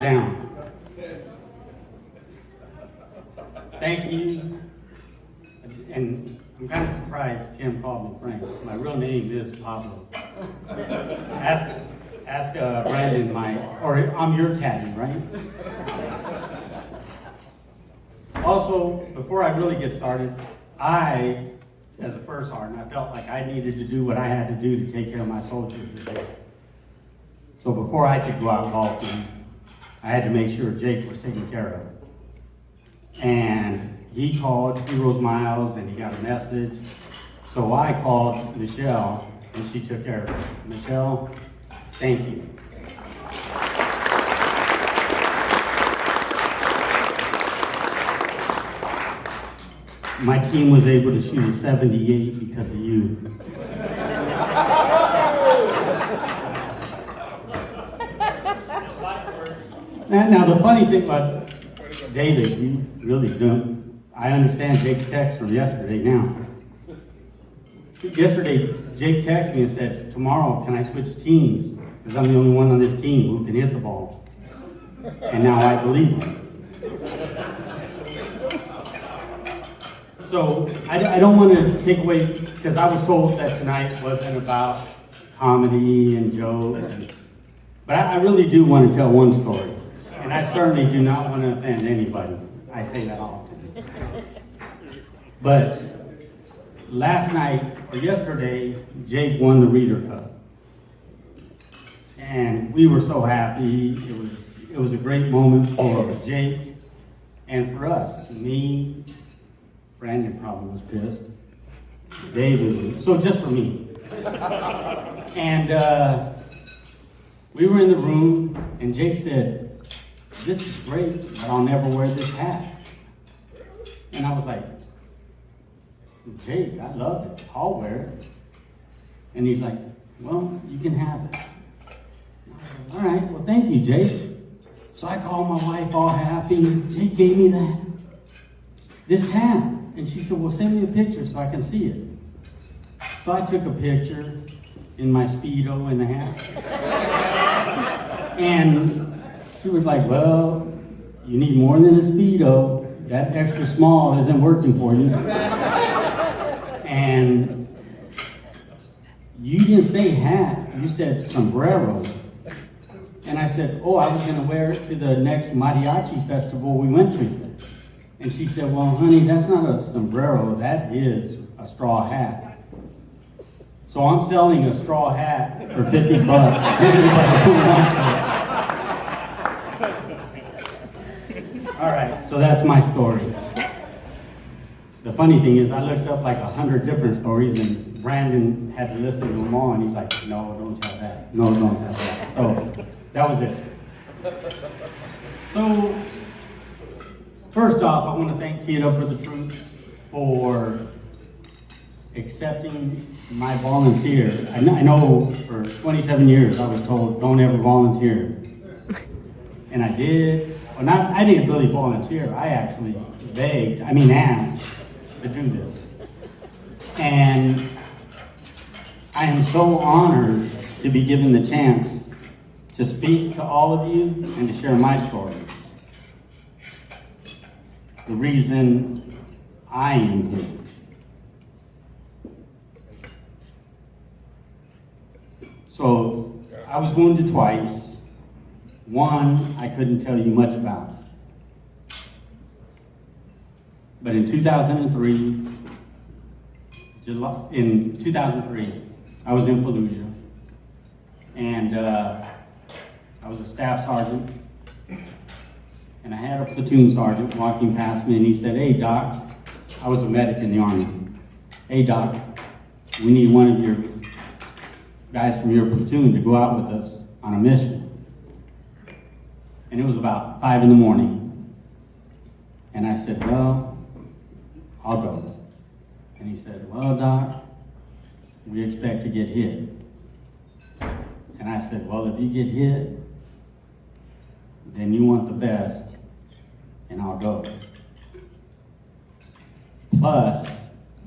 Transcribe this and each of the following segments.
Down. Thank you. And I'm kind of surprised Tim called me Frank. My real name is Pablo. Ask Brandon, or I'm your caddy, right? Also, before I really get started, as a first sergeant, I felt like I needed to do what I had to do to take care of my soldiers today. So before I could go out golfing, I had to make sure Jake was taken care of. And he called Heroes Miles and he got a message. So I called Michelle and she took care of it. Michelle, thank you. My team was able to shoot a 78 because of you. Now the funny thing about David, you really don't. I understand Jake's text from yesterday now. Yesterday, Jake texted me and said, tomorrow, can I switch teams? Because I'm the only one on this team who can hit the ball. And now I believe him. So I don't want to take away, because I was told that tonight wasn't about comedy and jokes. But I really do want to tell one story. And I certainly do not want to offend anybody. I say that often. But last night, or yesterday, Jake won the Reader Cup. And we were so happy. It was a great moment for Jake and for us. Me, Brandon probably was pissed. David was, so just for me. And we were in the room, and Jake said, "This is great, but I'll never wear this hat." And I was like, "Jake, I love it. I'll wear it." And he's like, "Well, you can have it." All right, well, thank you, Jake. So I called my wife all happy. Jake gave me this hat. And she said, "Well, send me a picture so I can see it." So I took a picture in my Speedo in the hat. And she was like, "Well, you need more than a Speedo. That extra small isn't working for you." And you didn't say hat, you said sombrero. And I said, "Oh, I was going to wear it to the next mariachi festival we went to." And she said, "Well, honey, that's not a sombrero, that is a straw hat." So I'm selling a straw hat for $50 to anybody who wants it. All right, so that's my story. The funny thing is I looked up like 100 different stories and Brandon had to listen to them all and he's like, "No, don't tell that. No, don't tell that." So that was it. So first off, I want to thank Tito for the Troops for accepting my volunteer. I know for 27 years I was told, don't ever volunteer. And I did. Well, I didn't really volunteer. I actually asked to do this. And I am so honored to be given the chance to speak to all of you and to share my story. The reason I am here. So, I was wounded twice. One, I couldn't tell you much about. But in 2003, I was in Fallujah. And I was a staff sergeant. And I had a platoon sergeant walking past me and he said, "Hey, Doc," I was a medic in the Army. "Hey, Doc, we need one of your guys from your platoon to go out with us on a mission." And it was about 5 in the morning. And I said, "Well, I'll go." And he said, "Well, Doc, we expect to get hit." And I said, "Well, if you get hit, then you want the best, and I'll go." Plus,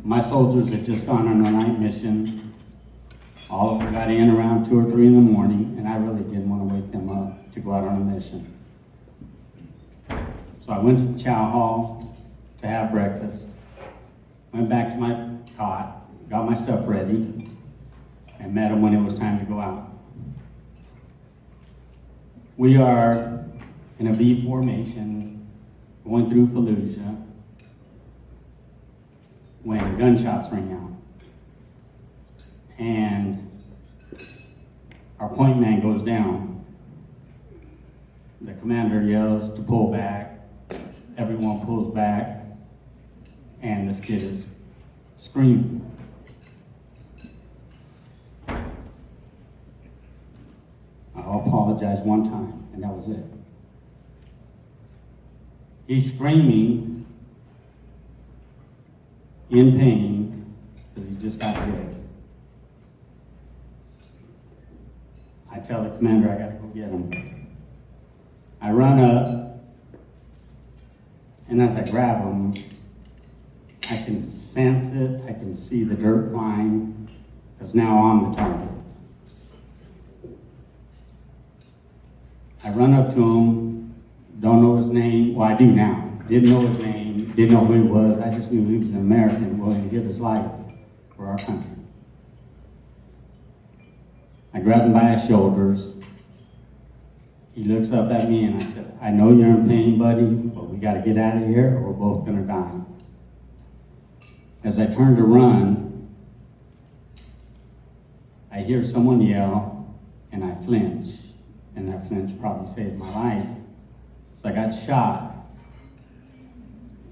my soldiers had just gone on a night mission. All of them got in around 2 or 3 in the morning, and I really didn't want to wake them up to go out on a mission. So I went to the chow hall to have breakfast, went back to my cot, got my stuff ready, and met him when it was time to go out. We are in a V formation going through Fallujah when gunshots rang out. And our point man goes down. The commander yells to pull back. Everyone pulls back, and this kid is screaming. I'll apologize one time, and that was it. He's screaming in pain because he just got hit. I tell the commander I gotta go get him. I run up, and as I grab him, I can sense it, I can see the dirt flying, because now I'm the target. I run up to him, don't know his name, well I do now, didn't know his name, didn't know who he was, I just knew he was an American willing to give his life for our country. I grab him by his shoulders. He looks up at me and I said, I know you're in pain, buddy, but we gotta get out of here or we're both gonna die. As I turn to run, I hear someone yell and I flinch, and that flinch probably saved my life. So I got shot,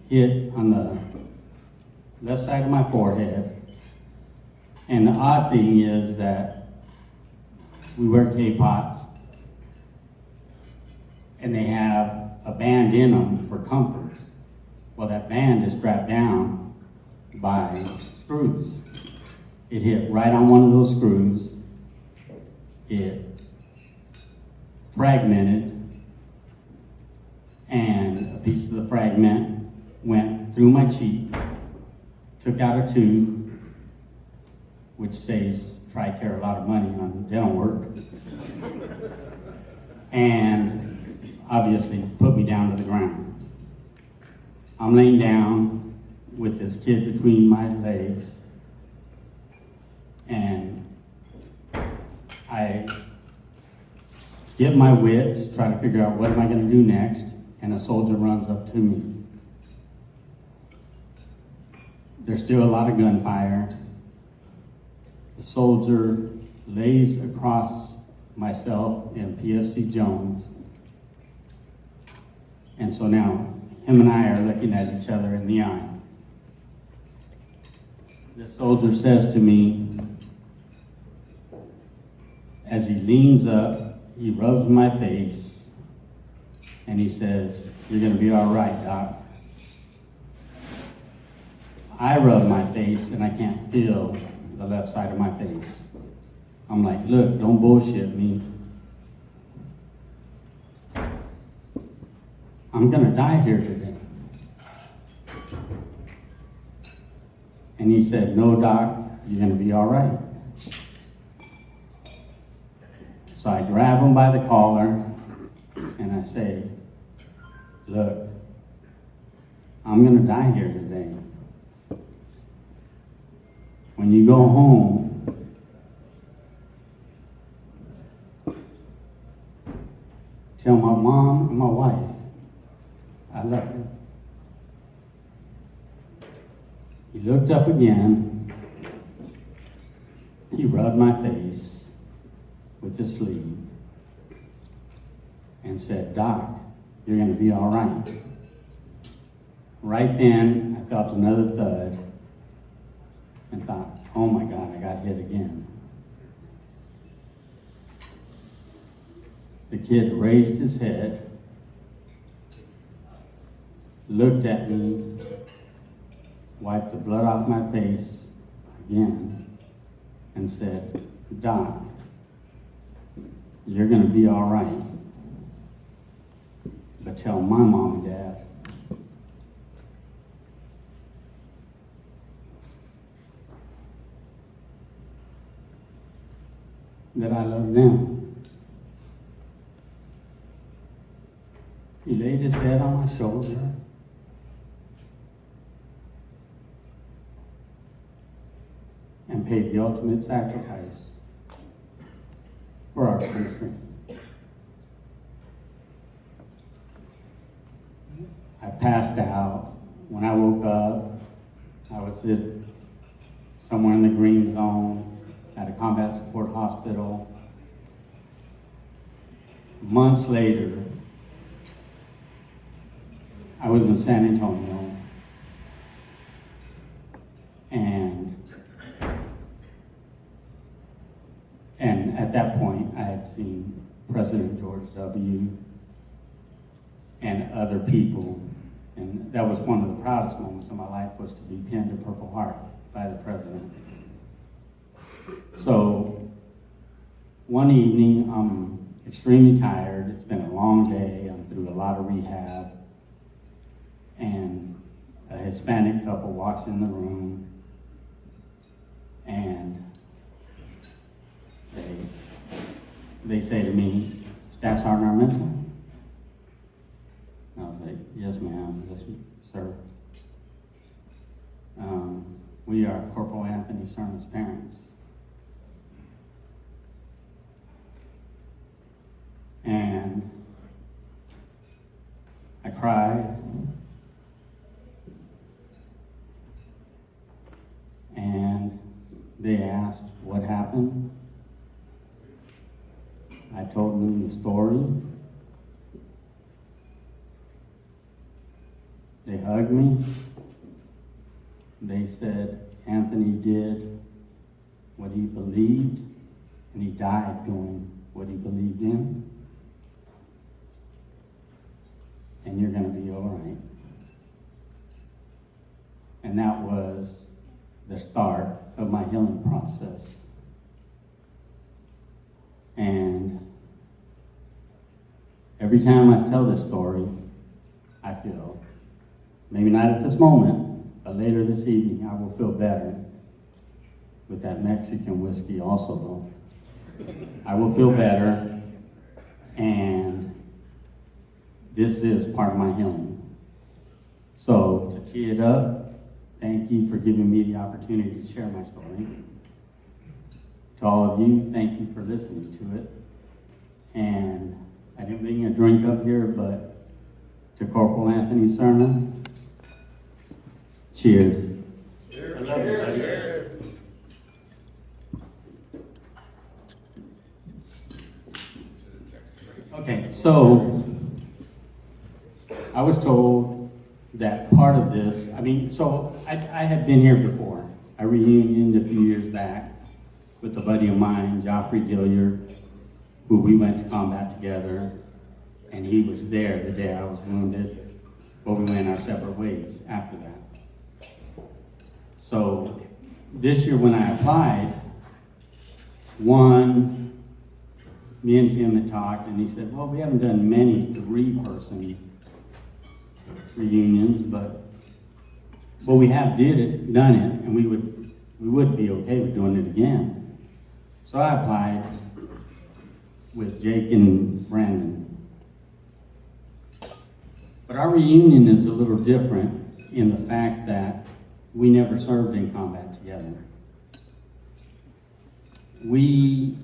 hit on the left side of my forehead, and the odd thing is that we wear K-pots, and they have a band in them for comfort. Well, that band is strapped down by screws. It hit right on one of those screws. It fragmented, and a piece of the fragment went through my cheek, took out a tooth, which saves TRICARE a lot of money on dental work, and obviously put me down to the ground. I'm laying down with this kid between my legs, and I get my wits, try to figure out what am I going to do next, and a soldier runs up to me. There's still a lot of gunfire. The soldier lays across myself and PFC Jones. And so now, him and I are looking at each other in the eye. The soldier says to me, as he leans up, he rubs my face, and he says, "You're gonna be all right, Doc." I rub my face, and I can't feel the left side of my face. I'm like, look, don't bullshit me. I'm gonna die here today. And he said, no, Doc, you're gonna be all right. So I grab him by the collar, and I say, look, I'm gonna die here today. When you go home, tell my mom and my wife I love her. He looked up again. He rubbed my face with the sleeve and said, Doc, you're going to be all right. Right then, I felt another thud and thought, oh my God, I got hit again. The kid raised his head, looked at me, wiped the blood off my face again, and said, Doc, you're going to be all right. But tell my mom and dad that I love them. He laid his head on my shoulder. And paid the ultimate sacrifice for our country. I passed out. When I woke up, I was at somewhere in the green zone at a combat support hospital. Months later, I was in San Antonio, and at that point, I had seen President George W. and other people, and that was one of the proudest moments of my life, was to be pinned a Purple Heart by the president. So one evening, I'm extremely tired. It's been a long day. I'm through a lot of rehab, and a Hispanic couple walks in the room, and they say to me, "Staff Sergeant Armenta?" I was like, "Yes, ma'am. Yes, sir. We are Corporal Anthony Serna's parents." And I cried. And they asked what happened. I told them the story. They hugged me. They said Anthony did what he believed, and he died doing what he believed in. And you're going to be all right. And that was the start of my healing process. And every time I tell this story, I feel, maybe not at this moment, but later this evening, I will feel better with that Mexican whiskey also, though. I will feel better, and this is part of my healing. So, to tee it up, thank you for giving me the opportunity to share my story. To all of you, thank you for listening to it. And I didn't bring a drink up here, but to Corporal Anthony Serna, cheers. Cheers. I love you, buddy. Cheers. Okay, so I was told that part of this, I had been here before. I reunioned a few years back with a buddy of mine, Joffrey Gilliard, who we went to combat together, and he was there the day I was wounded, but we went our separate ways after that. So this year when I applied, me and Tim had talked, and he said, well, we haven't done many 3-person reunions, but we have done it, and we would be okay with doing it again. So I applied with Jake and Brandon. But our reunion is a little different in the fact that we never served in combat together. We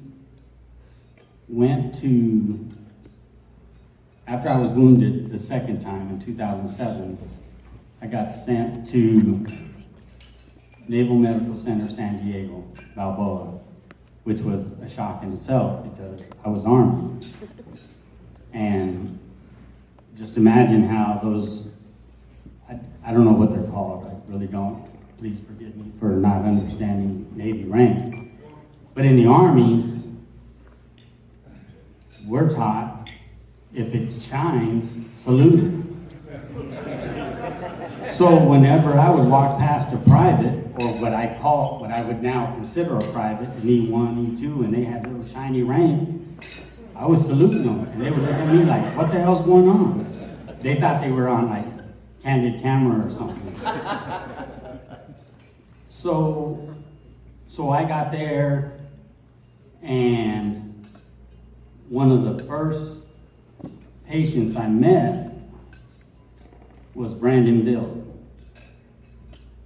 went to, after I was wounded the second time in 2007, I got sent to Naval Medical Center San Diego, Balboa, which was a shock in itself because I was Army. And just imagine how those, I don't know what they're called, I really don't. Please forgive me for not understanding Navy rank. But in the Army, we're taught, if it shines, salute it. So whenever I would walk past a private, or what I would now consider a private, an E1, E2, and they had a little shiny rank, I was saluting them, and they would look at me like, what the hell's going on? They thought they were on like candid camera or something. So I got there, and one of the first patients I met was Brandon Bill.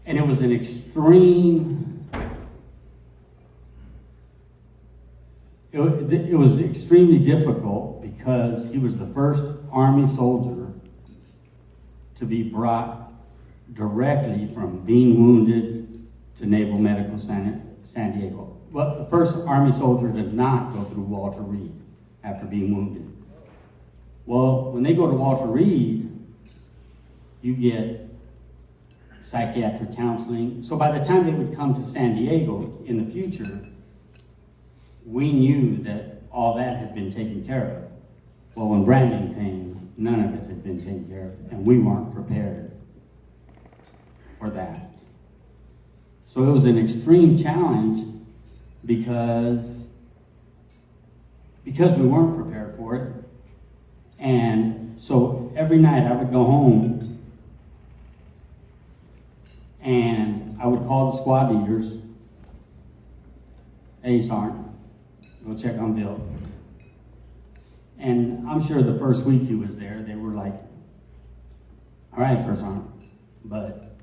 And it was an extreme, it was extremely difficult because he was the first Army soldier to be brought directly from being wounded to Naval Medical Center, San Diego. Well, the first Army soldier did not go through Walter Reed after being wounded. Well, when they go to Walter Reed, you get psychiatric counseling. So by the time they would come to San Diego in the future, we knew that all that had been taken care of. Well, when Brandon came, none of it had been taken care of, and we weren't prepared for that. So it was an extreme challenge because we weren't prepared for it. And so every night I would go home and I would call the squad leaders. Hey, Sergeant, go check on Bill. And I'm sure the first week he was there, they were like, all right, First Sergeant. But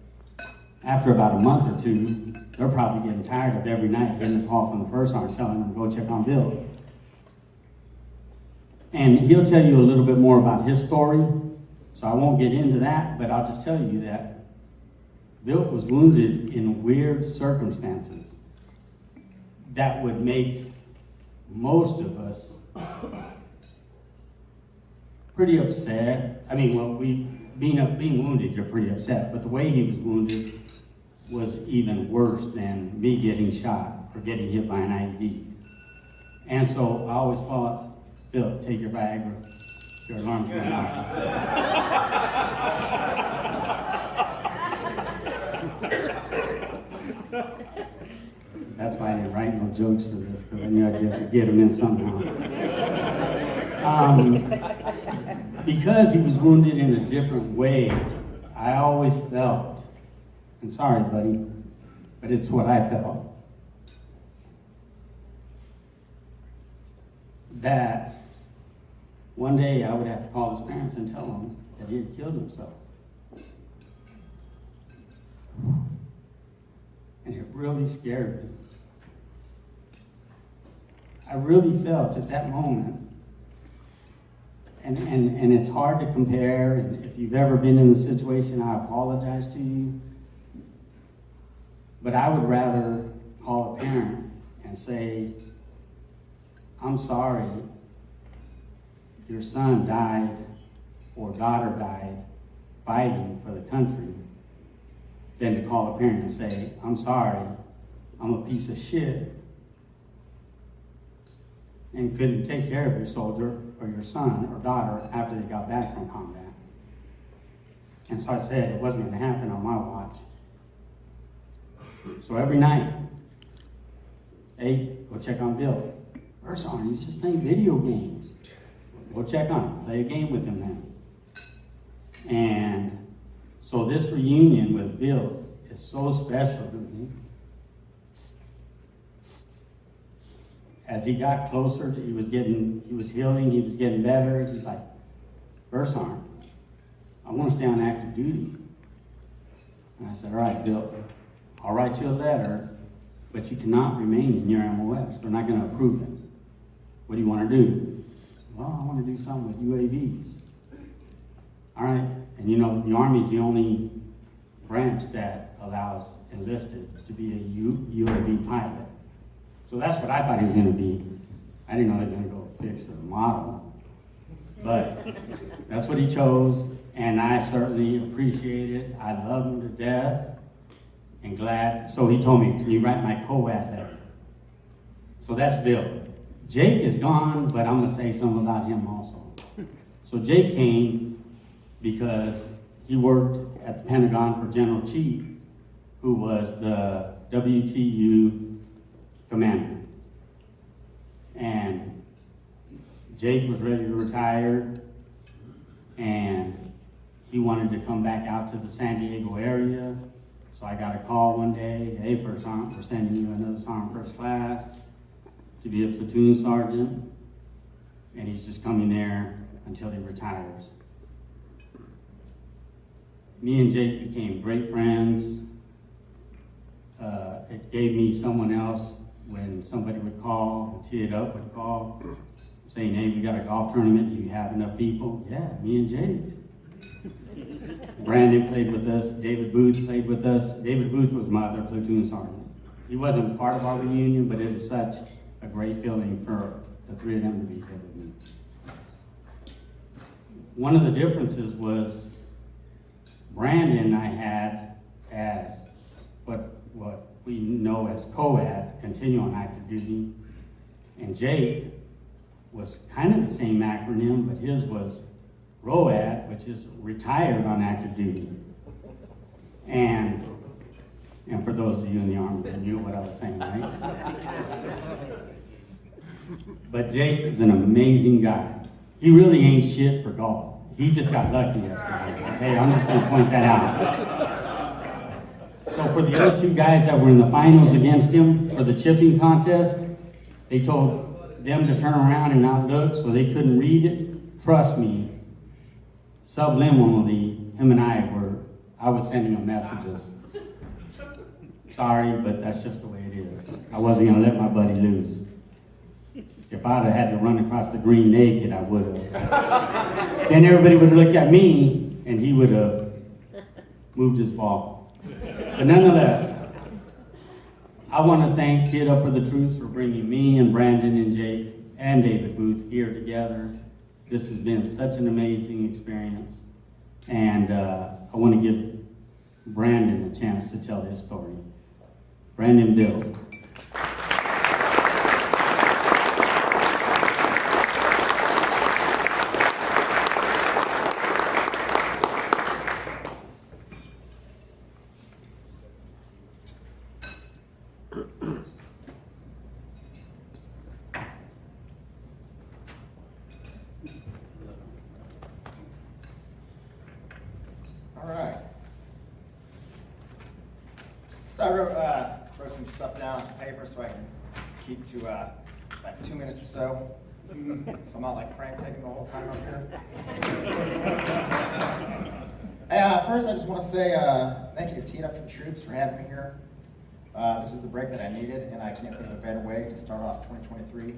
after about a month or two, they're probably getting tired of every night getting a call from the First Sergeant telling them to go check on Bill. And he'll tell you a little bit more about his story, so I won't get into that, but I'll just tell you that Bill was wounded in weird circumstances that would make most of us pretty upset. I mean, well, being wounded, you're pretty upset, but the way he was wounded was even worse than me getting shot or getting hit by an IED. And so I always thought, Bill, take your bag or your alarm's going off. That's why I didn't write no jokes for this, because I knew I'd have to get them in somehow. Because he was wounded in a different way, I always felt, and sorry, buddy, but it's what I felt, that one day I would have to call his parents and tell them that he had killed himself. And it really scared me. I really felt at that moment, and it's hard to compare, and if you've ever been in the situation, I apologize to you, but I would rather call a parent and say, I'm sorry, your son died or daughter died fighting for the country, than to call a parent and say, I'm sorry, I'm a piece of shit and couldn't take care of your soldier or your son or daughter after they got back from combat. And so I said it wasn't going to happen on my watch. So every night, hey, go check on Bill. First on, he's just playing video games. Go check on him. Play a game with him then. And so this reunion with Bill is so special to me. As he got closer, he was healing, he was getting better. He's like, First Sergeant, I want to stay on active duty. And I said, all right, Bill, I'll write you a letter, but you cannot remain in your MOS. They're not going to approve it. What do you want to do? Well, I want to do something with UAVs. All right, and you know, the Army's the only branch that allows enlisted to be a UAV pilot. So that's what I thought he was going to be. I didn't know he was going to go fix a model. But that's what he chose, and I certainly appreciate it. I love him to death and glad. So he told me, can you write my COAT letter? So that's Bill. Jake is gone, but I'm going to say something about him also. So Jake came because he worked at the Pentagon for General Chief, who was the WTU commander. And Jake was ready to retire, and he wanted to come back out to the San Diego area. So I got a call one day, hey, First Sergeant, we're sending you another Sergeant First Class to be a platoon sergeant, and he's just coming there until he retires. me and Jake became great friends. It gave me someone else when somebody would call, and Tee It Up would call, saying, hey, we got a golf tournament, do you have enough people? Yeah, me and Jake. Brandon played with us, David Booth played with us. David Booth was my other platoon sergeant. He wasn't part of our reunion, but it is such a great feeling for the three of them to be here with me. One of the differences was Brandon I had as what we know as COAD, continue on active duty, and Jake was kind of the same acronym, but his was ROAD, which is retired on active duty. And for those of you in the Army who knew what I was saying, right? But Jake is an amazing guy. He really ain't shit for golf. He just got lucky yesterday. Okay, I'm just gonna point that out. So for the other two guys that were in the finals against him for the chipping contest, they told them to turn around and not look so they couldn't read it. Trust me, subliminally, him and I was sending them messages. Sorry, but that's just the way it is. I wasn't gonna let my buddy lose. If I'd have had to run across the green naked, I would have. Then everybody would have looked at me and he would have moved his ball. But nonetheless, I want to thank Kid Up for the Truth for bringing me and Brandon and Jake and David Booth here together. This has been such an amazing experience. And I want to give Brandon a chance to tell his story. Brandon Bill. All right. So I wrote some stuff down on some paper so I can keep to like 2 minutes or so. So I'm not like Frank taking the whole time up here. Hey, first I just want to say thank you to Tee It Up for the Troops for having me here. This is the break that I needed, and I can't think of a better way to start off 2023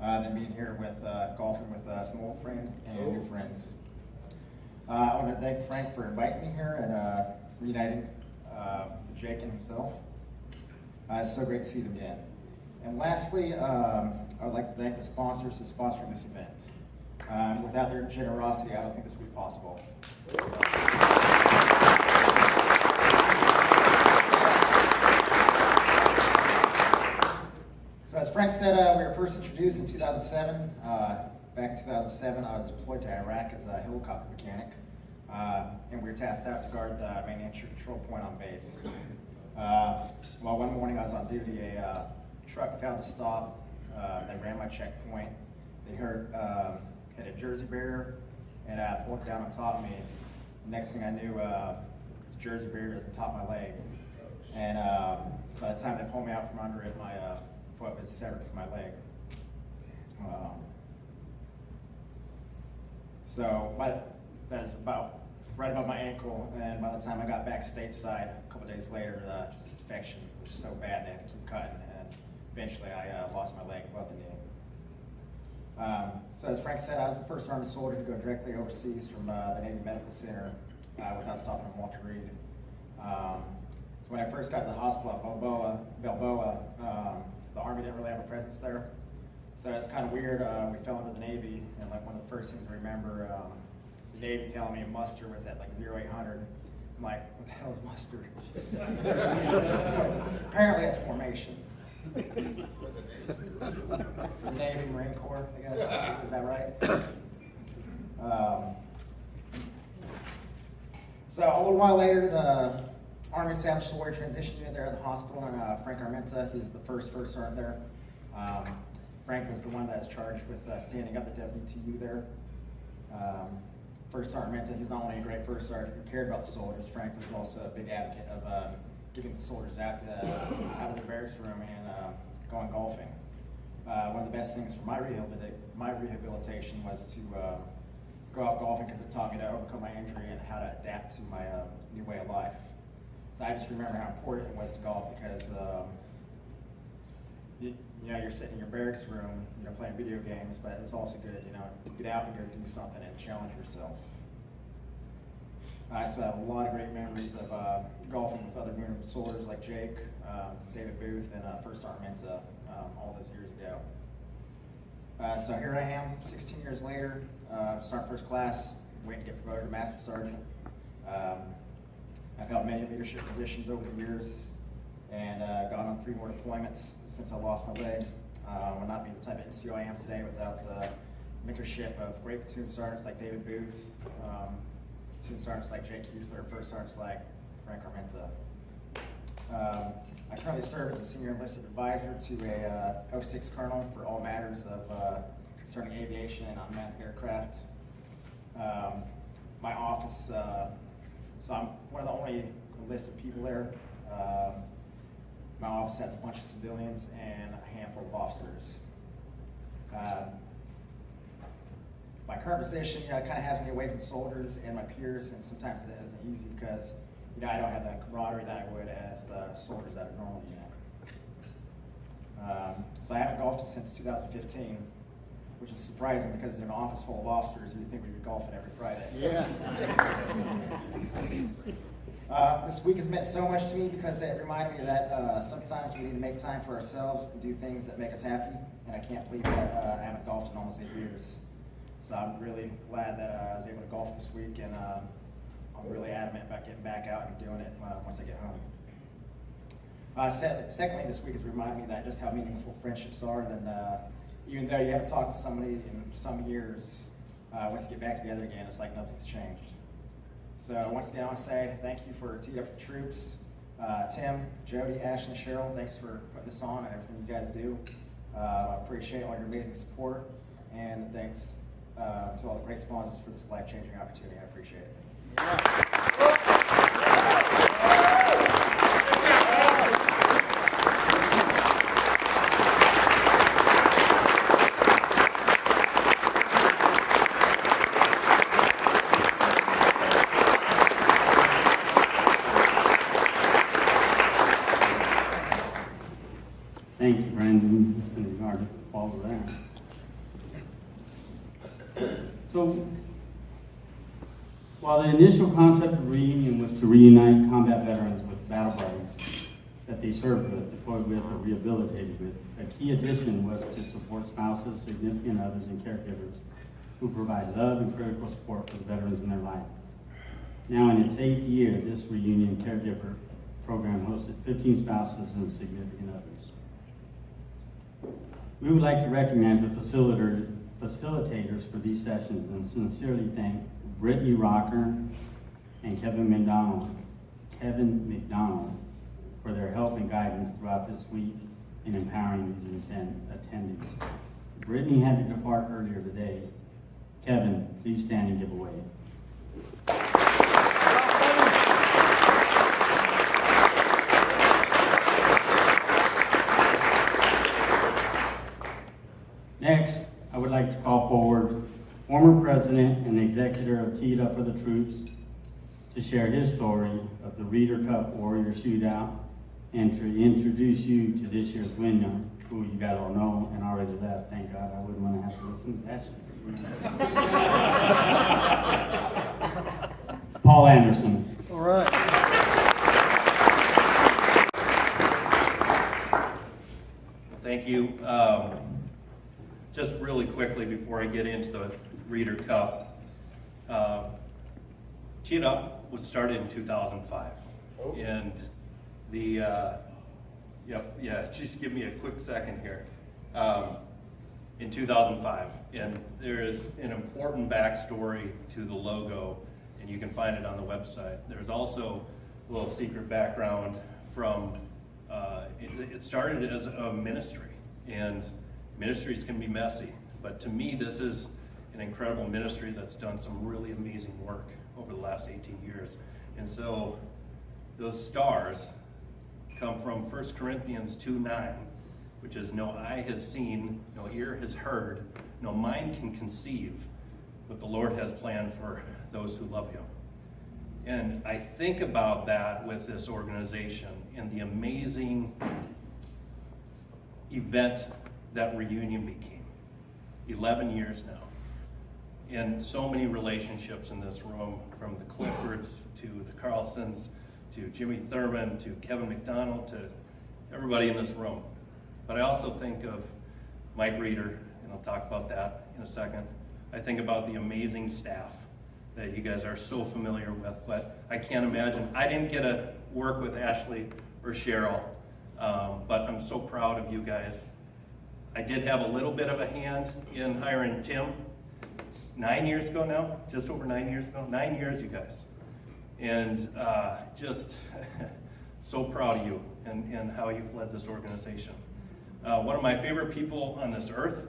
than being here with golfing with some old friends and new friends. I want to thank Frank for inviting me here and reuniting with Jake and himself. It's so great to see them again. And lastly, I would like to thank the sponsors for sponsoring this event. Without their generosity, I don't think this would be possible. So as Frank said, we were first introduced in 2007. Back in 2007, I was deployed to Iraq as a helicopter mechanic, and we were tasked out to guard the main entry control point on base. Well, one morning I was on duty, a truck failed to stop. They ran my checkpoint. They hit a Jersey barrier and pulled down on top of me. Next thing I knew, this Jersey barrier was on top of my leg. And by the time they pulled me out from under it, my foot was severed from my leg. So that's about right above my ankle, and by the time I got back stateside a couple days later, just infection was so bad they had to keep cutting, and eventually I lost my leg above the knee. So as Frank said, I was the first Army soldier to go directly overseas from the Navy Medical Center without stopping at Walter Reed. So when I first got to the hospital at Balboa, the Army didn't really have a presence there. So it's kind of weird. We fell into the Navy, and like one of the first things I remember, the Navy telling me muster was at like 0800. I'm like, what the hell is muster? Apparently it's formation. The Navy, Marine Corps, I guess. Is that right? So a little while later, the Army established a warrior transition unit there at the hospital, and Frank Armenta, he's the first sergeant there. Frank was the one that was charged with standing up the WTU there. First Sergeant Armenta, he's not only a great first sergeant who cared about the soldiers, Frank was also a big advocate of getting the soldiers out of the barracks room and going golfing. One of the best things for my rehabilitation was to go out golfing because it taught me to overcome my injury and how to adapt to my new way of life. So I just remember how important it was to golf because you know, you're sitting in your barracks room, you know, playing video games, but it's also good, you know, to get out and go do something and challenge yourself. I still have a lot of great memories of golfing with other Moon Soldiers like Jake, David Booth, and First Armenta all those years ago. So here I am, 16 years later, starting first class, waiting to get promoted to Master Sergeant. I've held many leadership positions over the years and gone on 3 more deployments since I lost my leg. I would not be the type of NCO I am today without the mentorship of great platoon sergeants like David Booth, platoon sergeants like Jake Huesler, first sergeants like Frank Armenta. I currently serve as a senior enlisted advisor to a 06 colonel for all matters of concerning aviation and unmanned aircraft. My office, so I'm one of the only enlisted people there. My office has a bunch of civilians and a handful of officers. My current position, you know, kind of has me away from soldiers and my peers, and sometimes it isn't easy because, you know, I don't have the camaraderie that I would as the soldiers that are normally unit. So I haven't golfed since 2015, which is surprising because in an office full of officers, you'd think we would golf it every Friday. Yeah. This week has meant so much to me because it reminded me that sometimes we need to make time for ourselves and do things that make us happy, and I can't believe that I haven't golfed in almost 8 years. So I'm really glad that I was able to golf this week, and I'm really adamant about getting back out and doing it once I get home. Secondly, this week has reminded me that just how meaningful friendships are, and even though you haven't talked to somebody in some years, once you get back together again, it's like nothing's changed. So once again, I want to say thank you for Teed Up for Troops. Tim, Jody, Ashley, and Cheryl, thanks for putting this on and everything you guys do. I appreciate all your amazing support, and thanks to all the great sponsors for this life-changing opportunity. I appreciate it. Thank you, Brandon, in regard to all of that. So, while the initial concept of reunion was to reunite combat veterans with battle buddies that they served with, deployed with, or rehabilitated with, a key addition was to support spouses, significant others, and caregivers who provide love and critical support for the veterans in their life. Now, in its 8th year, this reunion caregiver program hosted 15 spouses and significant others. We would like to recognize the facilitators for these sessions and sincerely thank Brittany Rocker and Kevin McDonald for their help and guidance throughout this week in empowering these attendees. Brittany had to depart earlier today. Kevin, please stand and give a wave. Next, I would like to call forward former president and executor of Teed Up for the Troops to share his story of the Reader Cup Warrior Shootout and to introduce you to this year's winner, who you guys all know and already left. Thank God, I wouldn't want to have to listen to that shit. Paul Anderson. All right. Thank you. Just really quickly before I get into the Reader Cup, Teed Up was started in 2005, and the just give me a quick second here. In 2005, and there is an important backstory to the logo, and you can find it on the website. There's also a little secret background from it started as a ministry, and ministries can be messy, but to me this is an incredible ministry that's done some really amazing work over the last 18 years. And so those stars come from 1 Corinthians 2:9, which is no eye has seen, no ear has heard, no mind can conceive what the Lord has planned for those who love Him. And I think about that with this organization and the amazing event that reunion became. 11 years now. And so many relationships in this room, from the Cliffords to the Carlsons to Jimmy Thurman to Kevin McDonald to everybody in this room. But I also think of Mike Reeder, and I'll talk about that in a second. I think about the amazing staff that you guys are so familiar with, but I can't imagine. I didn't get to work with Ashley or Cheryl, but I'm so proud of you guys. I did have a little bit of a hand in hiring Tim 9 years ago now, just over 9 years ago. 9 years, you guys. And just so proud of you and how you've led this organization. One of my favorite people on this earth,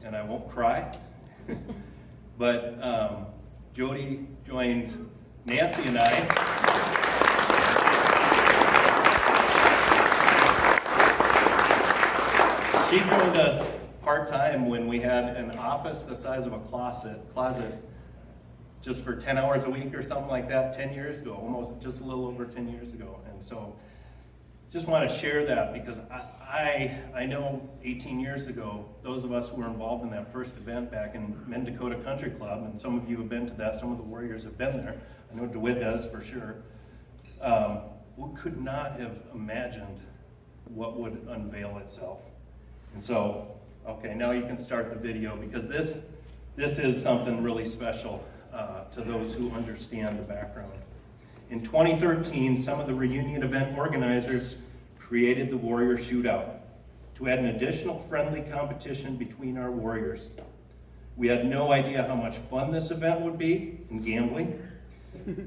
and I won't cry, but Jody joined Nancy and I. She joined us part-time when we had an office the size of a closet just for 10 hours a week or something like that 10 years ago, almost just a little over 10 years ago. And so just want to share that because I know 18 years ago, those of us who were involved in that first event back in Mendakota Country Club, and some of you have been to that, some of the Warriors have been there. I know DeWitt has for sure. We could not have imagined what would unveil itself. And so, okay, now you can start the video because this is something really special to those who understand the background. In 2013, some of the reunion event organizers created the Warrior Shootout to add an additional friendly competition between our Warriors. We had no idea how much fun this event would be in gambling.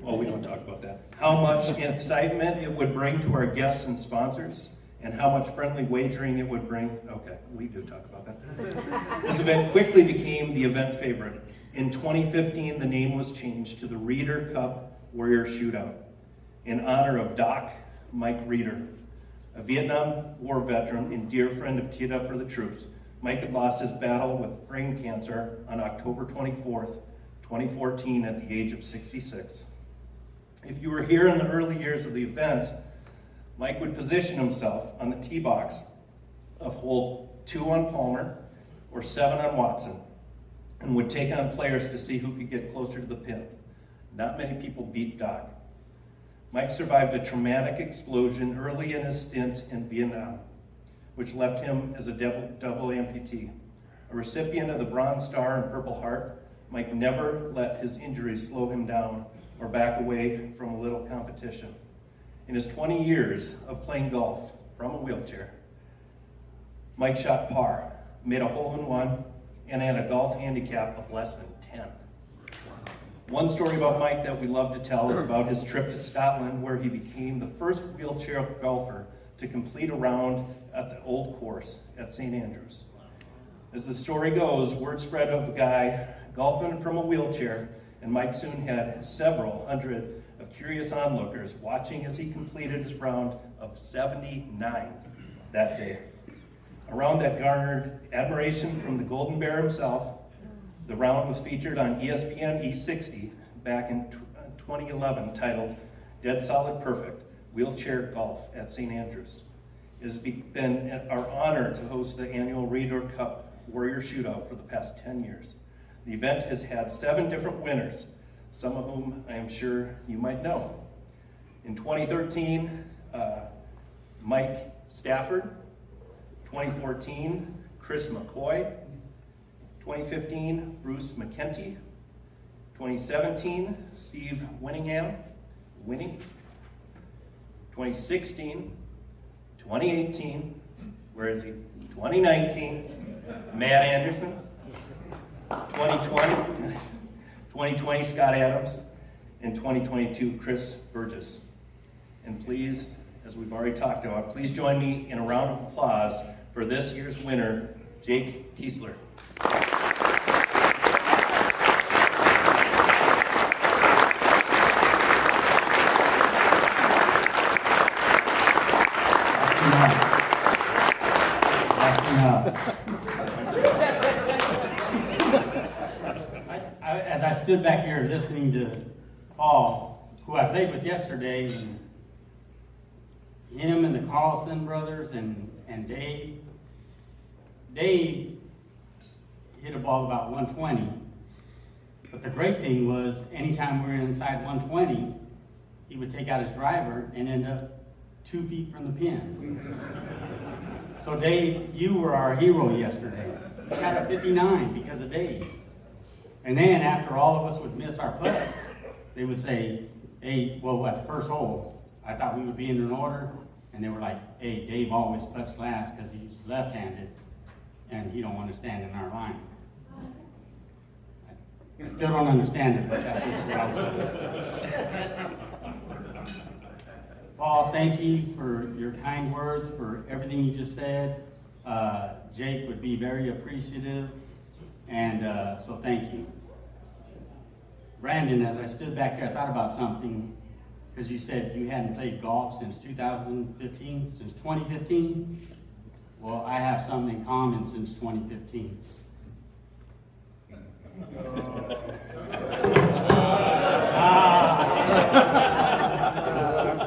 Well, we don't talk about that. How much excitement it would bring to our guests and sponsors, and how much friendly wagering it would bring. Okay, we do talk about that. This event quickly became the event favorite. In 2015, the name was changed to the Reeder Cup Warrior Shootout in honor of Doc Mike Reeder, a Vietnam War veteran and dear friend of Teed Up for the Troops. Mike had lost his battle with brain cancer on October 24th, 2014 at the age of 66. If you were here in the early years of the event, Mike would position himself on the tee box of hole 2 on Palmer or 7 on Watson and would take on players to see who could get closer to the pin. Not many people beat Doc. Mike survived a traumatic explosion early in his stint in Vietnam, which left him as a double amputee. A recipient of the Bronze Star and Purple Heart, Mike never let his injuries slow him down or back away from a little competition. In his 20 years of playing golf from a wheelchair, Mike shot par, made a hole-in-one, and had a golf handicap of less than 10. One story about Mike that we love to tell is about his trip to Scotland, where he became the first wheelchair golfer to complete a round at the Old Course at St. Andrews. As the story goes, word spread of a guy golfing from a wheelchair, and Mike soon had several hundred of curious onlookers watching as he completed his round of 79 that day. A round that garnered admiration from the Golden Bear himself. The round was featured on ESPN E60 back in 2011, titled Dead Solid Perfect, Wheelchair Golf at St. Andrews. It has been our honor to host the annual Reeder Cup Warrior Shootout for the past 10 years. The event has had 7 different winners, some of whom I am sure you might know. In 2013, Mike Stafford. 2014, Chris McCoy. 2015, Bruce McKenty. 2017, Steve Winningham. 2016, 2018, where is he? 2019, Matt Anderson. 2020, Scott Adams. And 2022, Chris Burgess. And please, as we've already talked about, please join me in a round of applause for this year's winner, Jake Kiesler. stood back here listening to Paul, who I played with yesterday, and him and the Carlson brothers and Dave. Dave hit a ball about 120. But the great thing was, anytime we were inside 120, he would take out his driver and end up 2 feet from the pin. So Dave, you were our hero yesterday. You shot a 59 because of Dave. And then after all of us would miss our putts, they would say, hey, well, at the first hole, I thought we would be in an order. And they were like, hey, Dave always putts last because he's left-handed and he don't want to stand in our line. I still don't understand it, but that's just what I was doing. Paul, thank you for your kind words, for everything you just said. Jake would be very appreciative, and so thank you. Brandon, as I stood back here, I thought about something, because you said you hadn't played golf since 2015, since 2015. Well, I have something in common since 2015.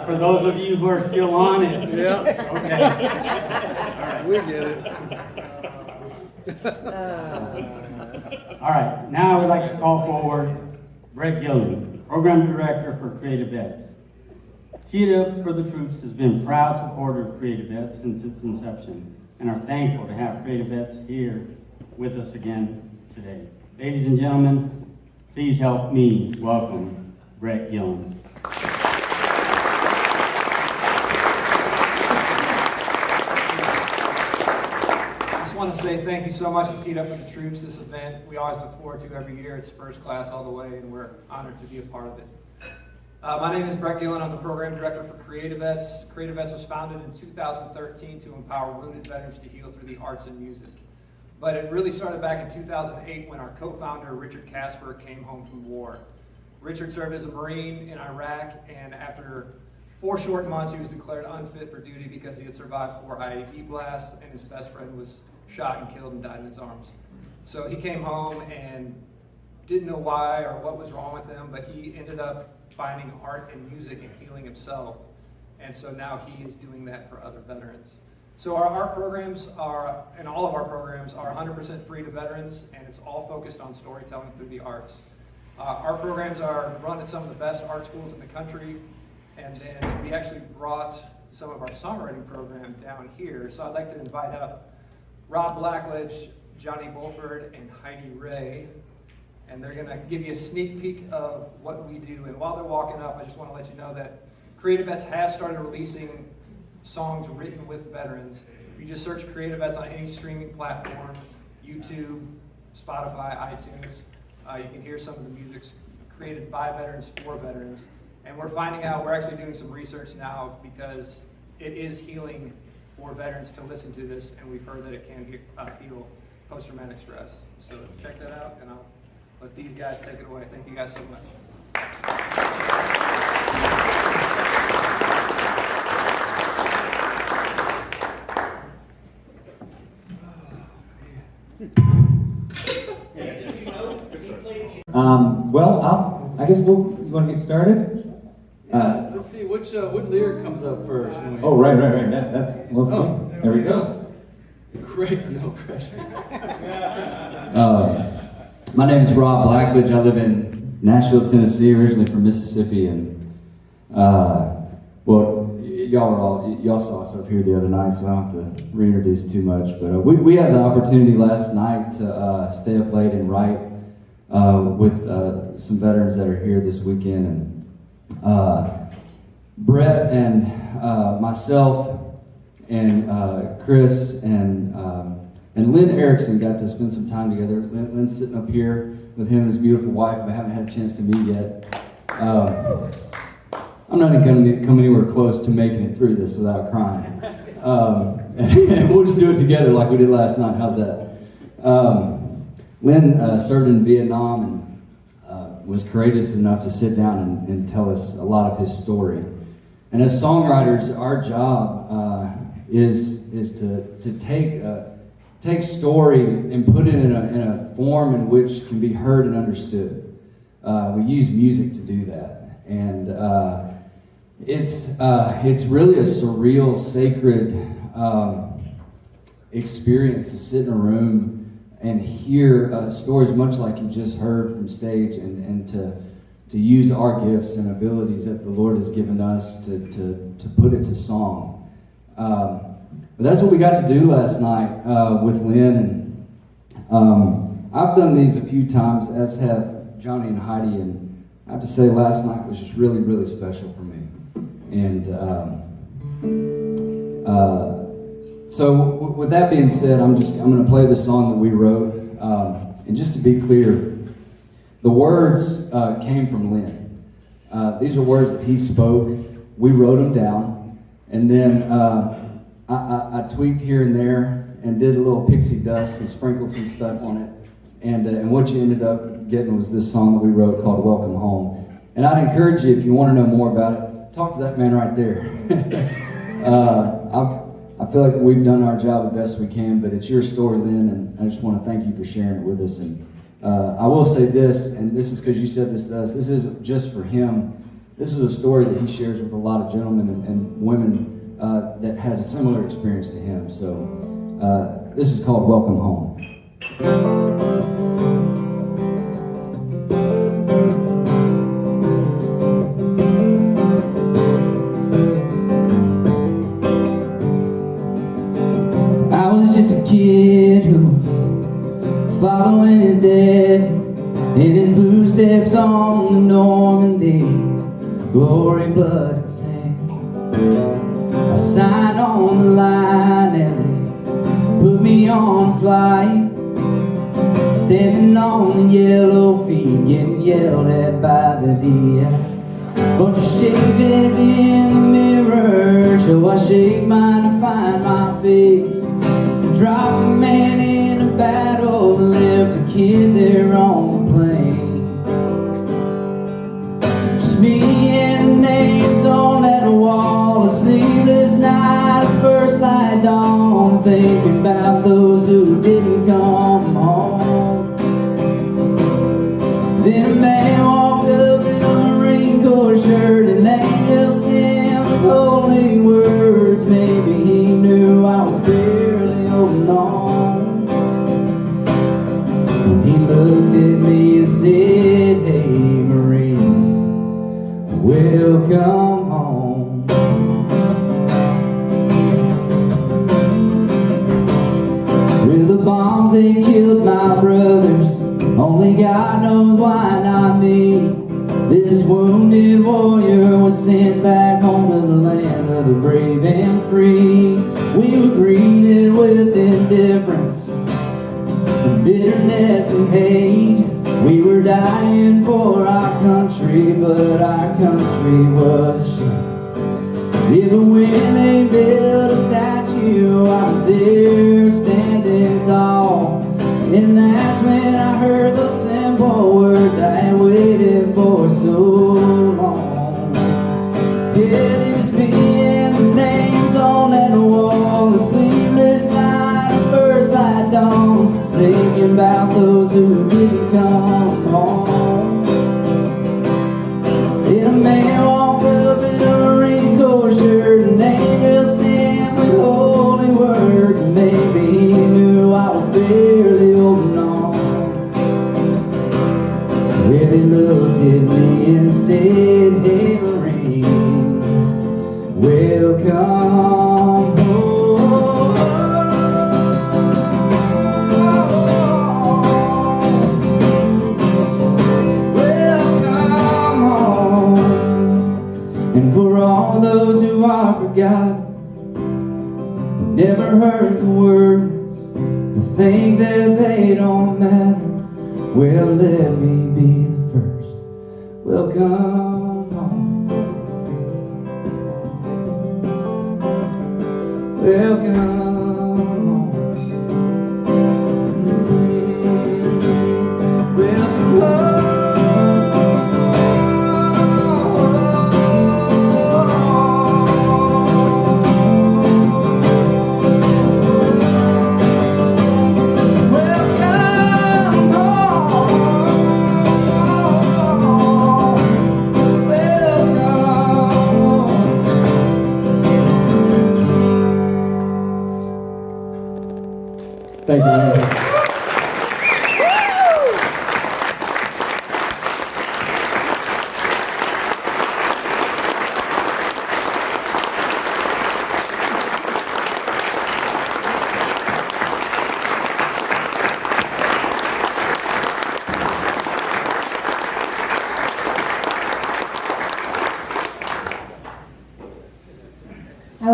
For those of you who are still on it. Yeah. Okay. All right. We get it. All right. Now I would like to call forward Brett Gillen, Program Director for Creative Vets. Tee It Up for the Troops has been a proud supporter of Creative Vets since its inception, and are thankful to have Creative Vets here with us again today. Ladies and gentlemen, please help me welcome Brett Gillen. I just want to say thank you so much to Tee It Up for the Troops. This event we always look forward to every year. It's first class all the way, and we're honored to be a part of it. My name is Brett Gillen. I'm the Program Director for Creative Vets. Creative Vets was founded in 2013 to empower wounded veterans to heal through the arts and music. But it really started back in 2008 when our co-founder, Richard Casper, came home from war. Richard served as a Marine in Iraq, and after 4 short months, he was declared unfit for duty because he had survived 4 IED blasts, and his best friend was shot and killed and died in his arms. So he came home and didn't know why or what was wrong with him, but he ended up finding art and music and healing himself. And so now he is doing that for other veterans. So our art programs are, and all of our programs are 100% free to veterans, and it's all focused on storytelling through the arts. Our programs are run at some of the best art schools in the country, and then we actually brought some of our songwriting program down here. So I'd like to invite up Rob Blackledge, Johnny Bulford, and Heidi Ray, and they're gonna give you a sneak peek of what we do. And while they're walking up, I just wanna let you know that Creative Vets has started releasing songs written with veterans. If you just search Creative Vets on any streaming platform, YouTube, Spotify, iTunes, you can hear some of the music created by veterans for veterans. And we're finding out, we're actually doing some research now because it is healing for veterans to listen to this, and we've heard that it can heal post-traumatic stress. So check that out, and I'll let these guys take it away. Thank you guys so much. I guess you want to get started? Let's see, what lyric comes up first? Oh, right. Let's see. There we go. Great, no pressure. My name is Rob Blackledge. I live in Nashville, Tennessee, originally from Mississippi, and y'all saw us up here the other night, so I don't have to reintroduce too much. But we had the opportunity last night to stay up late and write with some veterans that are here this weekend, and Brett and myself and Chris and Lynn Erickson got to spend some time together. Lynn's sitting up here with him and his beautiful wife, but I haven't had a chance to meet yet. I'm not going to come anywhere close to making it through this without crying. And we'll just do it together like we did last night. How's that? Lynn served in Vietnam and was courageous enough to sit down and tell us a lot of his story. And as songwriters, our job is to take story and put it in a form in which can be heard and understood. we use music to do that. And it's really a surreal, sacred experience to sit in a room and hear stories much like you just heard from stage, and to use our gifts and abilities that the Lord has given us to put it to song. But that's what we got to do last night with Lynn, and I've done these a few times, as have Johnny and Heidi, and I have to say last night was just really, really special for me. And so with that being said, I'm going to play the song that we wrote, and just to be clear, the words came from Lynn. These are words that he spoke. We wrote them down, and then I tweaked here and there and did a little pixie dust and sprinkled some stuff on it. And what you ended up getting was this song that we wrote called Welcome Home. And I'd encourage you, if you want to know more about it, talk to that man right there. I feel like we've done our job the best we can, but it's your story, Lynn, and I just want to thank you for sharing it with us. And I will say this, and this is because you said this to us, this isn't just for him. This is a story that he shares with a lot of gentlemen and women that had a similar experience to him. So this is called Welcome Home. I was just a kid who was following his dad in his blue steps on the Normandy, glory, blood, and sand. I signed on the line and they put me on a flight, standing on the yellow feet, getting yelled at by the DI. Bunch of shavings in the mirror, so I shake mine to find my face. Dropped a man in a battle, left a kid there on the plane. Just me and the names on that wall, a sleepless night, a first light dawn, thinking about those who didn't come home. Then a man walked up in a Marine Corps shirt, and angel sent with holy words. Maybe he knew I was barely holding on. And he looked at me and said, "Hey Marine, welcome home." With the bombs they killed my brothers, only God knows why not me. This wounded warrior was sent back home to the land of the brave and free. We were greeted with indifference, bitterness and hate. We were dying for our country, but our country was ashamed. Even when they built a statue, I was there standing tall. And that's when I heard those simple words I had waited for so long. Yeah, just me and the names on that wall, the sleepless night, the first light dawn, thinking about those who didn't come home. And a man walked up in a Marine Corps shirt, and angel sent with holy words. Maybe he knew I was barely holding on. Well, he looked at me and said, "Hey Marine, welcome home." Welcome home. And for all those who are forgotten, never heard the words, who think that they don't matter, well, let me be the first. Welcome home. Welcome home. Welcome home. Welcome home.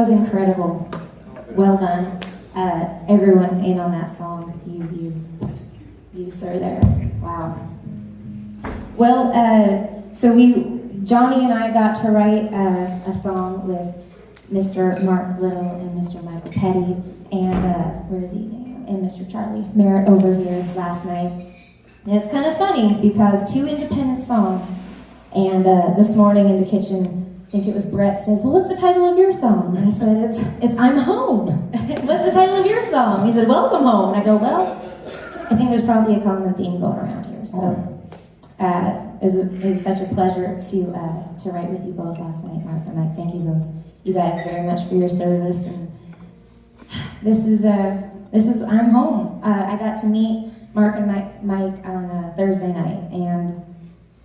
was incredible. Well done. Everyone in on that song. You sir there. Wow. Well, so Johnny and I got to write a song with Mr. Mark Little and Mr. Michael Petty and where is he now? And Mr. Charlie Merritt over here last night. And it's kind of funny because 2 independent songs. And this morning in the kitchen, I think it was Brett says, "Well, what's the title of your song?" And I said, "It's I'm Home." "What's the title of your song?" He said, "Welcome Home." And I go, "Well, I think there's probably a common theme going around here." So it was such a pleasure to write with you both last night, Mark and Mike. Thank you guys very much for your service. And this is I'm home. I got to meet Mark and Mike on Thursday night, and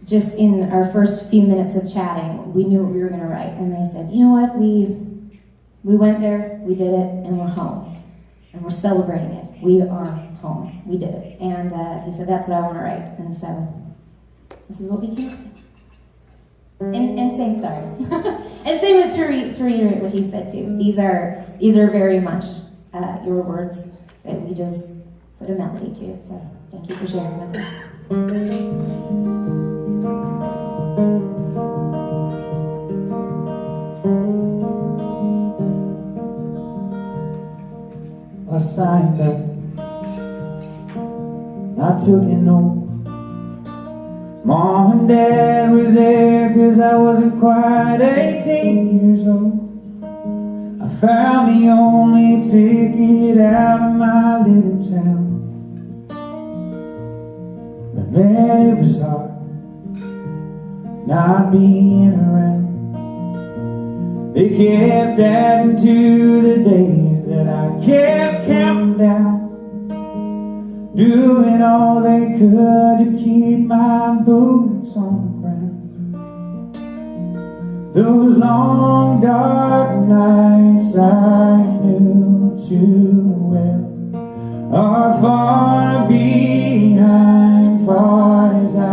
just in our first few minutes of chatting, we knew what we were going to write. And they said, "You know what? We went there, we did it, and we're home, and we're celebrating it. We are home. We did it." And he said, "That's what I want to write." And so this is what we came up with. And same, sorry, and same with to reiterate what he said too. These are very much your words that we just put a melody to. So thank you for sharing with us. I signed up, I took an oath. Mom and Dad were there 'cause I wasn't quite 18 years old. I found the only ticket out of my little town. But man, it was hard not being around. They kept adding to the days that I kept counting down, doing all they could to keep my boots on the ground. Those long dark nights I knew too well are far behind, far as I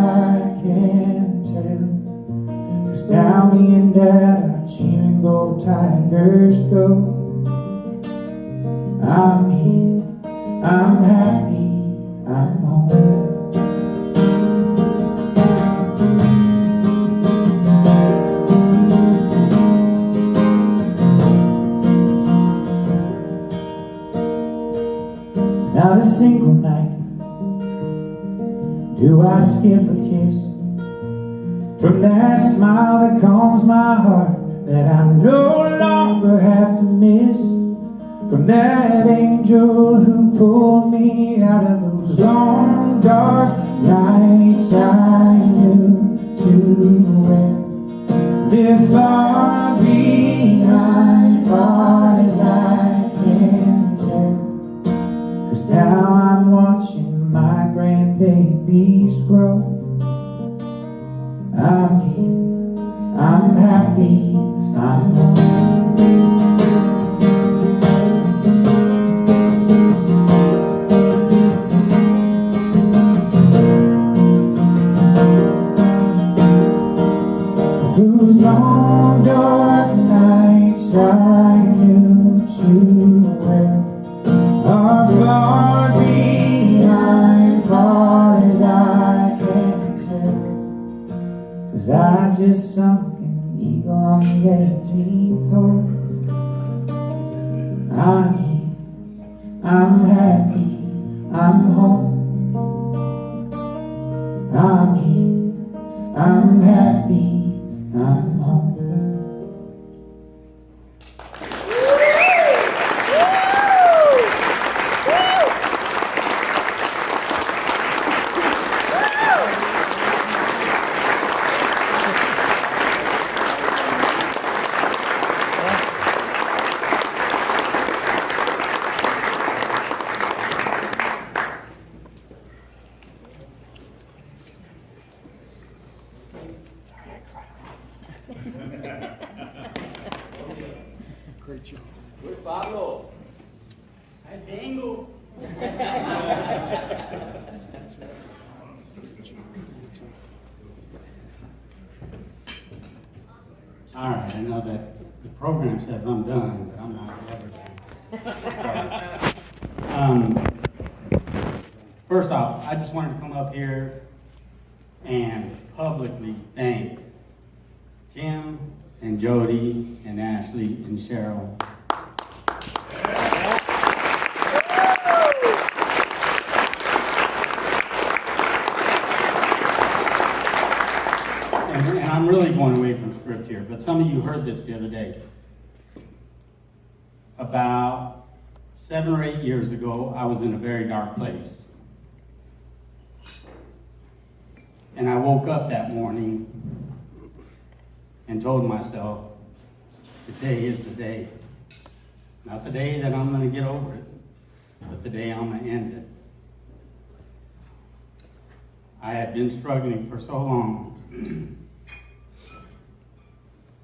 can tell. 'Cause now me and Dad are cheering Go Tigers Go. I'm here, I'm happy, I'm home. Not a single night do I skip a kiss from that smile that calms my heart, that I no longer have to miss, from that angel who pulled me out of those long dark nights I knew too well. They're far behind, far as I can tell. 'Cause now I'm watching my grandbabies grow. I'm here, I'm happy, I'm home. Those long dark nights I knew too well are far behind, far as I can tell. 'Cause I just sunk an eagle on the 18th hole. I'm here, I'm happy, I'm home. I'm here, I'm happy, I'm home. Good Pablo. All right, I know that The program says I'm done, but I'm not ever done. First off, I just wanted to come up here and publicly thank Tim and Jody and Ashley and Cheryl. And I'm really going away from script here, but some of you heard this the other day. About 7 or 8 years ago, I was in a very dark place. And I woke up that morning and told myself, today is the day. Not the day that I'm going to get over it, but the day I'm going to end it. I had been struggling for so long.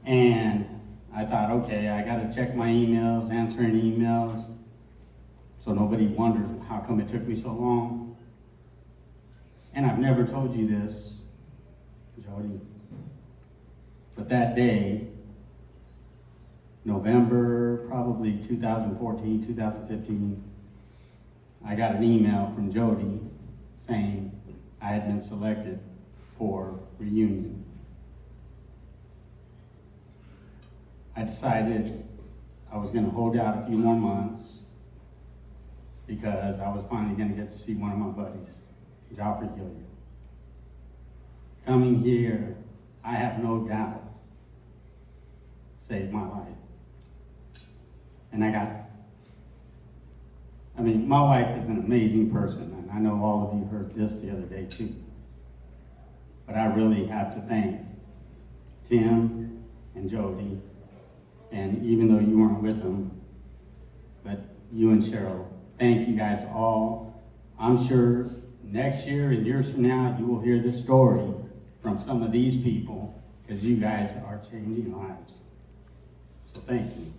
And I thought, okay, I got to check my emails, answering emails, so nobody wonders how come it took me so long. And I've never told you this, Jody, but that day, November, probably 2014, 2015, I got an email from Jody saying I had been selected for reunion. I decided I was going to hold out a few more months because I was finally going to get to see one of my buddies, Joffrey Gilliard. Coming here, I have no doubt, saved my life. And my wife is an amazing person, and I know all of you heard this the other day too. But I really have to thank Tim and Jody, and even though you weren't with them, but you and Cheryl, thank you guys all. I'm sure next year and years from now, you will hear this story from some of these people, because you guys are changing lives. So thank you.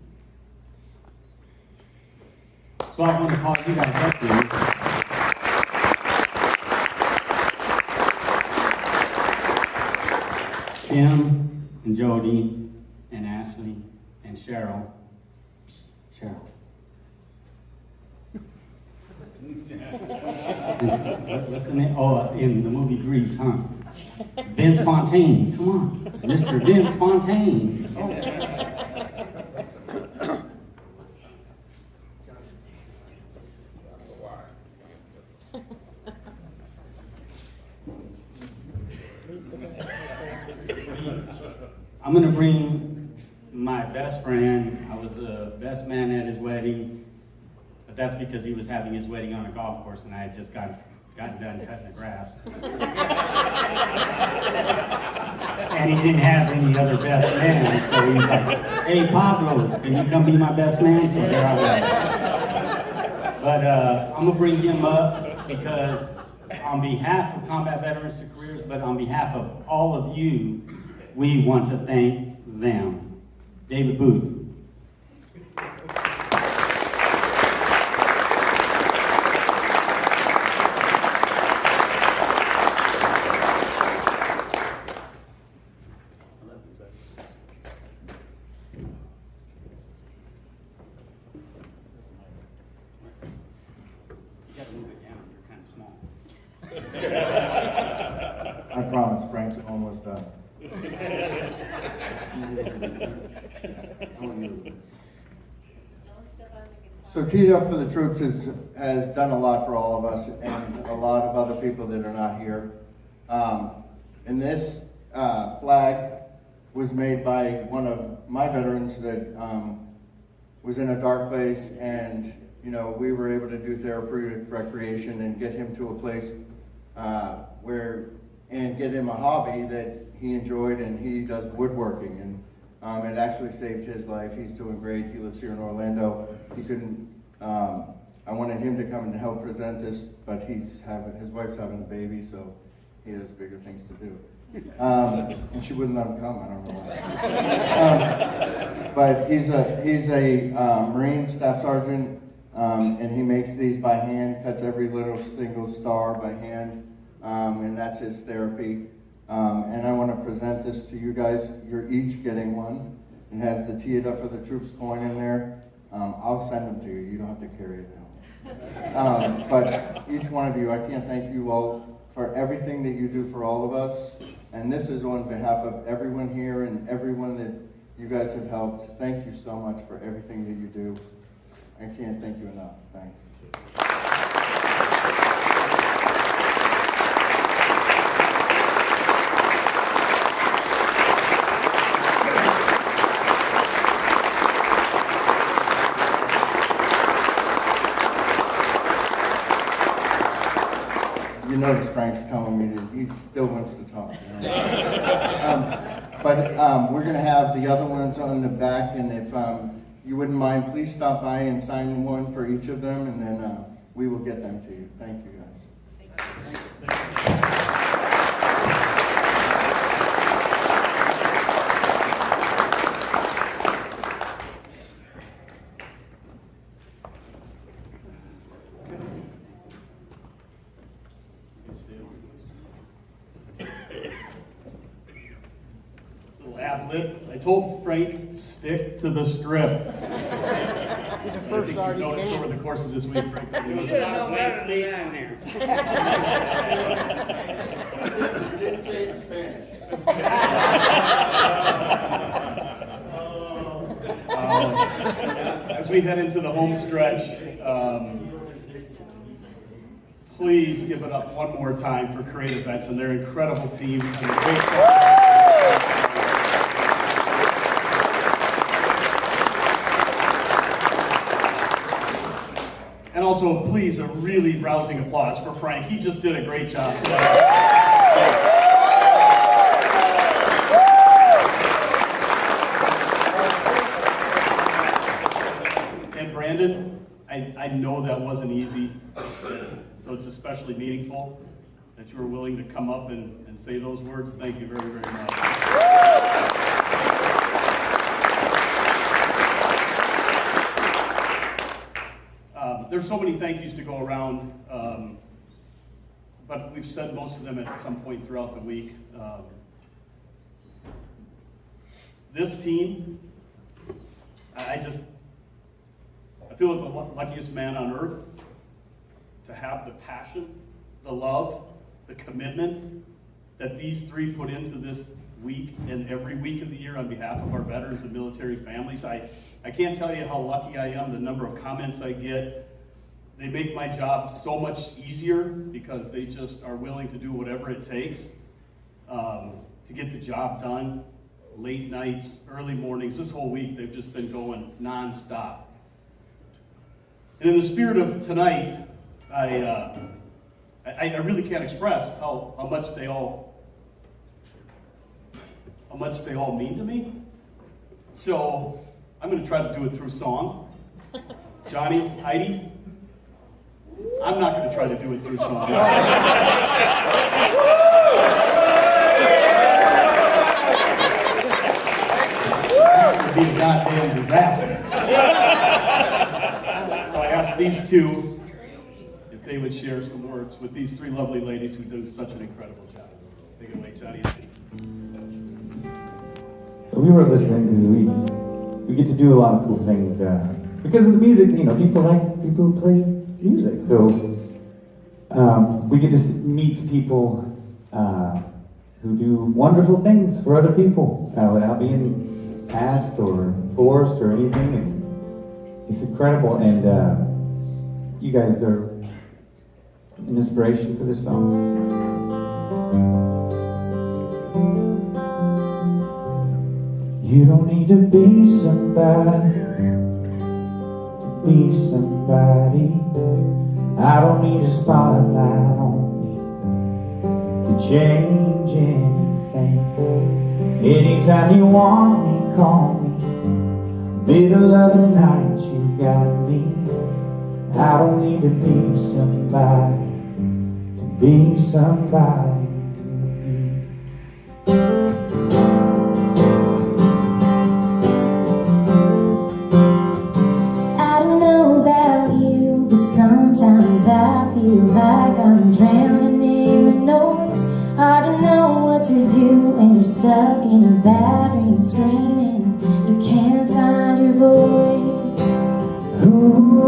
So I want to call you guys up here. Tim and Jody and Ashley and Cheryl. What's the name? Oh, in the movie Grease, huh? Vince Fontaine. Come on, Mr. Vince Fontaine. Oh. I'm going to bring my best friend. I was the best man at his wedding, but that's because he was having his wedding on a golf course and I had just gotten done cutting the grass. And he didn't have any other best man, so he's like, hey Pablo, can you come be my best man? So there I was. But I'm going to bring him up because on behalf of Combat Veterans to Careers, but on behalf of all of you, we want to thank them. David Booth. You gotta move it down, you're kind of small. I promise, Frank's almost done. So Teed Up for the Troops has done a lot for all of us and a lot of other people that are not here. And this flag was made by one of my veterans that was in a dark place, and we were able to do therapeutic recreation and get him to a place and get him a hobby that he enjoyed, and he does woodworking, and it actually saved his life. He's doing great. He lives here in Orlando. He couldn't, I wanted him to come and help present this, but his wife's having a baby, so he has bigger things to do. And she wouldn't let him come, I don't know why. But he's a Marine Staff Sergeant, and he makes these by hand, cuts every little single star by hand, and that's his therapy. And I want to present this to you guys. You're each getting one, and has the Tee It Up for the Troops coin in there. I'll send them to you. You don't have to carry it home. But each one of you, I can't thank you all for everything that you do for all of us. And this is on behalf of everyone here and everyone that you guys have helped. Thank you so much for everything that you do. I can't thank you enough. Thanks. You notice Frank's telling me that he still wants to talk. We're going to have the other ones on the back, and if you wouldn't mind, please stop by and sign one for each of them, and then we will get them to you. Thank you, guys. I told Frank, stick to the strip. He's the I first think sergeant you noticed can. over the course of this week, Frank. You should have known better than that. You didn't say it in Spanish. As we head into the home stretch, please give it up one more time for Creative Vets and their incredible team. And the great and also, please, a really rousing applause for Frank. He just did a great job today. And Brandon, I know that wasn't easy, so it's especially meaningful that you were willing to come up and say those words. Thank you very, very much. There's so many thank yous to go around, but we've said most of them at some point throughout the week. This team, I feel like the luckiest man on earth to have the passion, the love, the commitment that these three put into this week and every week of the year on behalf of our veterans and military families. I can't tell you how lucky I am, the number of comments I get. They make my job so much easier because they just are willing to do whatever it takes to get the job done. Late nights, early mornings, this whole week they've just been going nonstop. And in the spirit of tonight, I really can't express how much they all mean to me. So I'm going to try to do it through song. Johnny, Heidi, I'm not going to try to do it through song. That would be a goddamn disaster. So I asked these two if they would share some words with these three lovely ladies who do such an incredible job. Take it away, Johnny. We were listening because we get to do a lot of cool things because of the music. You know, people who play music. So we get to meet people who do wonderful things for other people without being asked or forced or anything. It's incredible, and you guys are an inspiration for this song. You don't need to be somebody to be somebody. I don't need a spotlight on me to change anything. Anytime you want me, call me. Middle of the night, you got me. I don't need to be somebody to be somebody. Sometimes I feel like I'm drowning in the noise. Hard to know what to do when you're stuck in a bad dream, screaming. You can't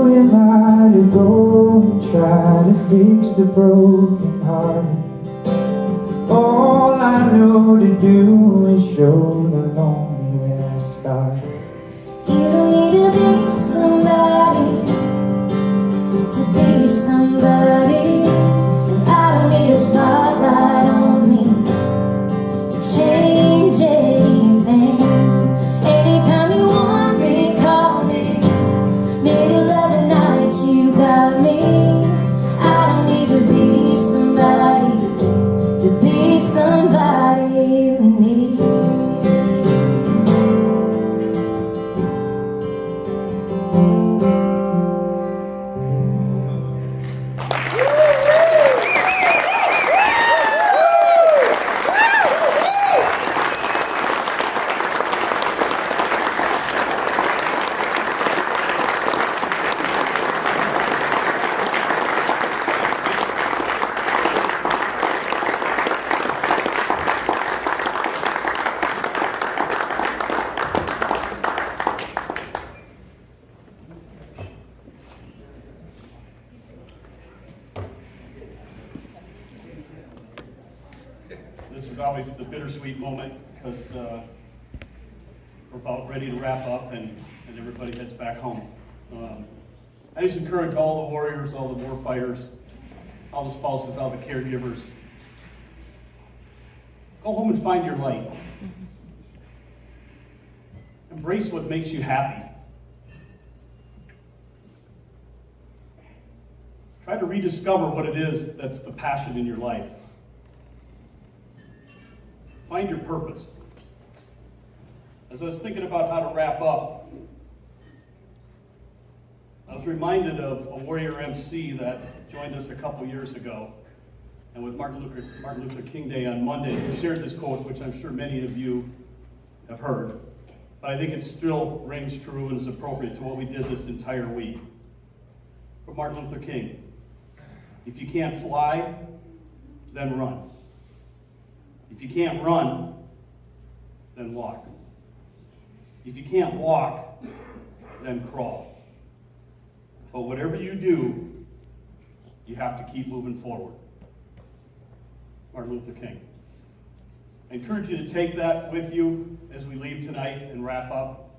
am I to go and try to fix the broken heart? All I know to do is show the lonely where I start. You don't need to be somebody to be somebody. And I don't need a spotlight on me to change anything. Anytime you want me, call me. Middle of the night, you got me. I don't need to be somebody to be somebody we need. This is always the bittersweet moment because we're about ready to wrap up and everybody heads back home. I just encourage all the warriors, all the war fighters, all the spouses, all the caregivers, go home and find your light. Embrace what makes you happy. Try to rediscover what it is that's the passion in your life. Find your purpose. As I was thinking about how to wrap up, I was reminded of a warrior MC that joined us a couple years ago. And with Martin Luther King Day on Monday, he shared this quote, which I'm sure many of you have heard. But I think it still rings true and is appropriate to what we did this entire week. From Martin Luther King: if you can't fly, then run. If you can't run, then walk. If you can't walk, then crawl. But whatever you do, you have to keep moving forward. Martin Luther King. I encourage you to take that with you as we leave tonight and wrap up.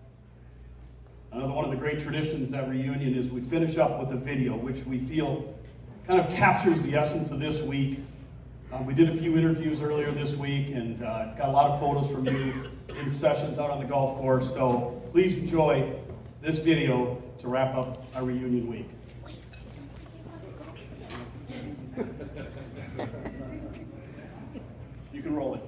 Another one of the great traditions at Reunion is we finish up with a video, which we feel kind of captures the essence of this week. We did a few interviews earlier this week and got a lot of photos from you in sessions out on the golf course. So please enjoy this video to wrap up our Reunion week. You can roll it.